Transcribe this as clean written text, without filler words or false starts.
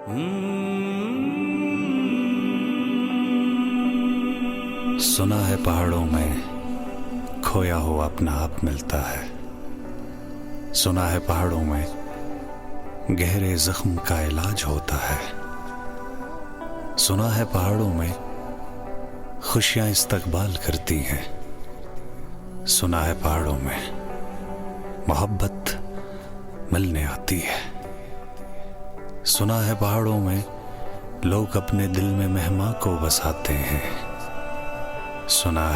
सुना है पहाड़ों में खोया हुआ अपना आप मिलता है। सुना है पहाड़ों में गहरे जख्म का इलाज होता है। सुना है पहाड़ों में खुशियां इस्तकबाल करती हैं। सुना है पहाड़ों में मोहब्बत मिलने आती है। सुना है पहाड़ों में लोग अपने दिल में मेहमान को बसाते हैं। सुना है